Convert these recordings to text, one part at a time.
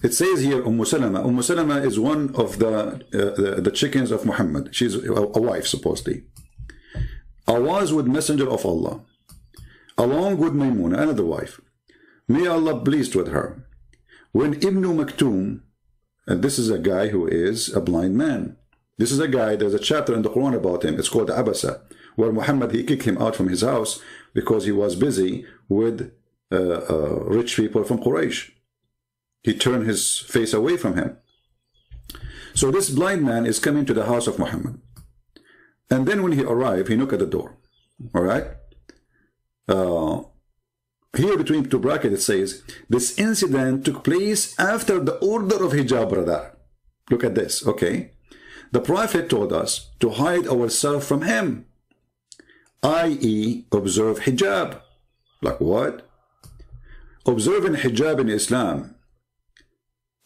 It says here, Salama. Salama is one of the chickens of Muhammad. She's a wife, supposedly. I was with Messenger of Allah, along with Maymuna, another wife. May Allah pleased with her. When Ibn Maktoum, and this is a guy who is a blind man. This is a guy, there's a chapter in the Quran about him. It's called Abasa, where Muhammad, he kicked him out from his house because he was busy with rich people from Quraysh. He turned his face away from him. So this blind man is coming to the house of Muhammad. And then when he arrived, he knocked at the door. All right? Here between two brackets it says, this incident took place after the order of hijab, brother. Look at this, okay? The Prophet told us to hide ourselves from him, i.e. observe hijab. Like what? Observing hijab in Islam,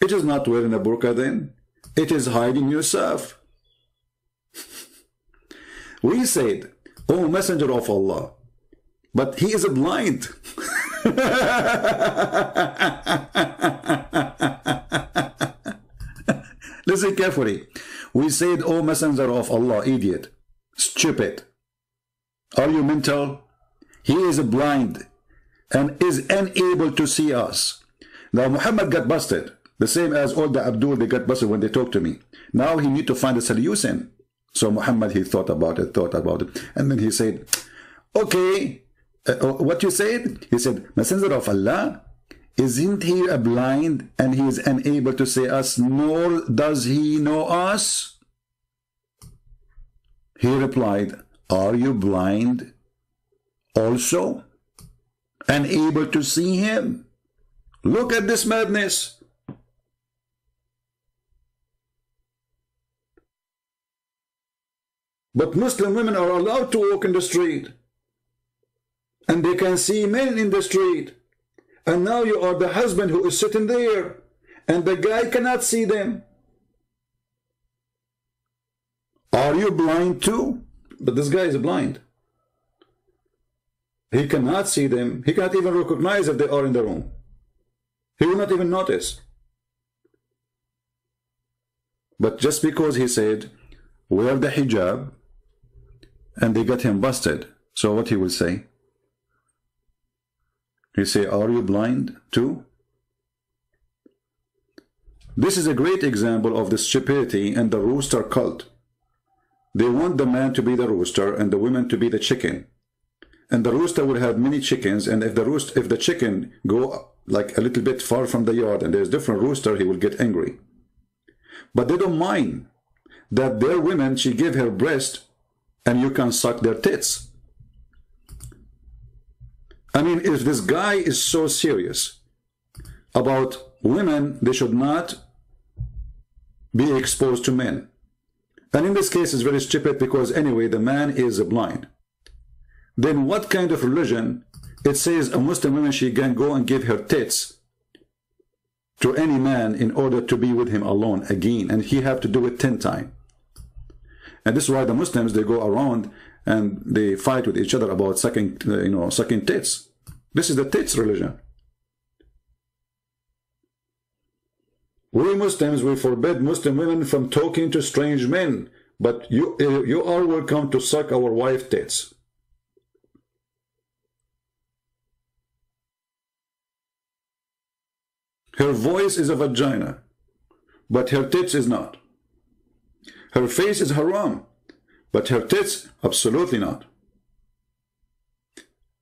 it is not wearing a burqa then. It is hiding yourself. We said, oh Messenger of Allah, but he is blind. Listen carefully. We said, oh Messenger of Allah, idiot, stupid. Are you mental? He is blind and is unable to see us. Now Muhammad got busted, the same as all the Abdul, they got busted when they talk to me. Now he need to find a solution. So Muhammad, he thought about it, and then he said, okay, what you said? He said, Messenger of Allah, isn't he a blind and he is unable to see us, nor does he know us? He replied, are you blind also? Unable to see him? Look at this madness. But Muslim women are allowed to walk in the street. And they can see men in the street. And now you are the husband who is sitting there. And the guy cannot see them. Are you blind too? But this guy is blind. He cannot see them. He cannot even recognize if they are in the room. He will not even notice. But just because he said, wear the hijab, and they got him busted. So what he will say? He say, are you blind too? This is a great example of the stupidity and the rooster cult. They want the man to be the rooster and the woman to be the chicken. And the rooster will have many chickens, and if the chicken go like a little bit far from the yard and there's different rooster, he will get angry. But they don't mind that their women, she give her breast and you can suck their tits. I mean, if this guy is so serious about women, they should not be exposed to men. And in this case, it's very stupid because anyway, the man is blind. Then what kind of religion, it says a Muslim woman, she can go and give her tits to any man in order to be with him alone again, and he have to do it 10 times. And this is why the Muslims, they go around and they fight with each other about sucking, sucking tits. This is the tits religion. We Muslims, we forbid Muslim women from talking to strange men, but you are welcome to suck our wife tits. Her voice is a vagina, but her tits is not. Her face is haram, but her tits, absolutely not.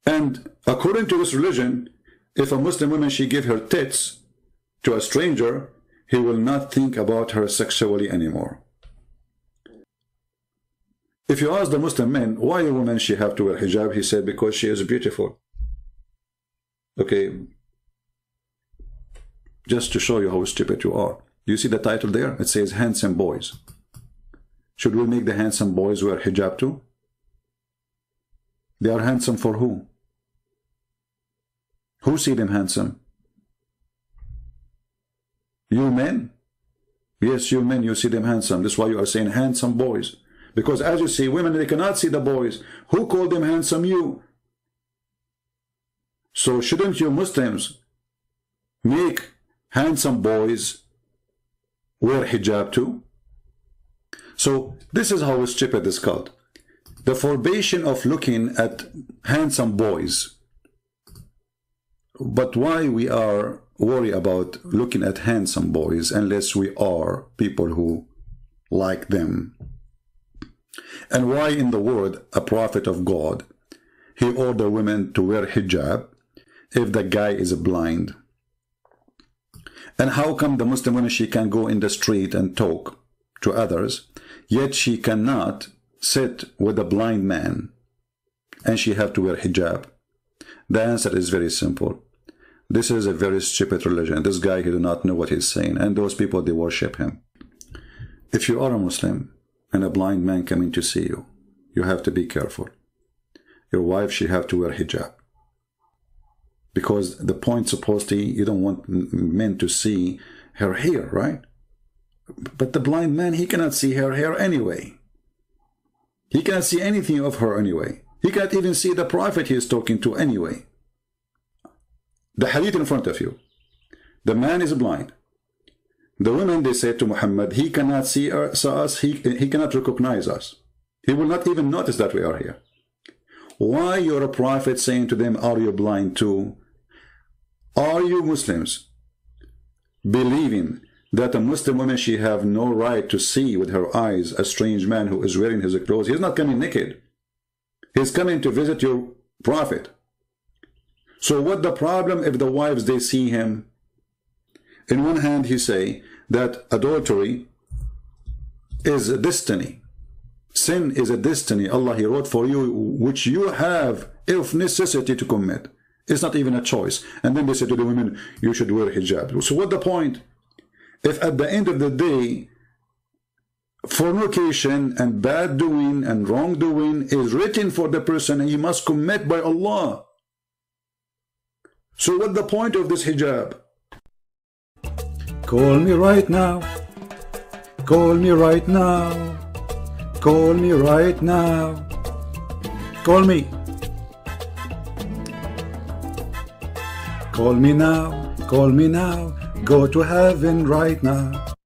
And according to this religion, if a Muslim woman, she give her tits to a stranger, he will not think about her sexually anymore. If you ask the Muslim men, why a woman she have to wear hijab, he said, because she is beautiful. Okay, just to show you how stupid you are. You see the title there? It says handsome boys. Should we make the handsome boys wear hijab too? They are handsome for who? Who see them handsome? You men? Yes, you men, you see them handsome. That's why you are saying handsome boys. Because as you see, women, they cannot see the boys. Who called them handsome? You. So shouldn't you Muslims make handsome boys wear hijab too? So this is how stupid is called. The forbidden of looking at handsome boys. But why we are worried about looking at handsome boys unless we are people who like them? And why in the world a prophet of God, he ordered women to wear hijab if the guy is blind? And how come the Muslim woman, she can go in the street and talk to others, yet she cannot sit with a blind man and she have to wear hijab? The answer is very simple. This is a very stupid religion. This guy, he do not know what he's saying, and those people, they worship him. If you are a Muslim and a blind man coming to see you, you have to be careful. Your wife, she have to wear hijab, because the point supposedly, you don't want men to see her hair, right? But the blind man, he cannot see her hair anyway. He cannot see anything of her anyway. He can't even see the prophet he is talking to anyway. The hadith in front of you. The man is blind. The women, they say to Muhammad, he cannot see us, he cannot recognize us. He will not even notice that we are here. Why you're a prophet saying to them, are you blind too? Are you Muslims believing that a Muslim woman, she have no right to see with her eyes a strange man who is wearing his clothes? He's not coming naked. He's coming to visit your prophet. So what the problem if the wives, they see him? In one hand, he say that adultery is a destiny. Sin is a destiny Allah, he wrote for you, which you have of necessity to commit. It's not even a choice. And then they say to the women, you should wear hijab. So what the point? If at the end of the day, fornication and bad doing and wrongdoing is written for the person and he must commit by Allah. So what the point of this hijab? Call me right now. Call me right now. Call me right now. Call me. Call me now. Call me now. Go to heaven right now.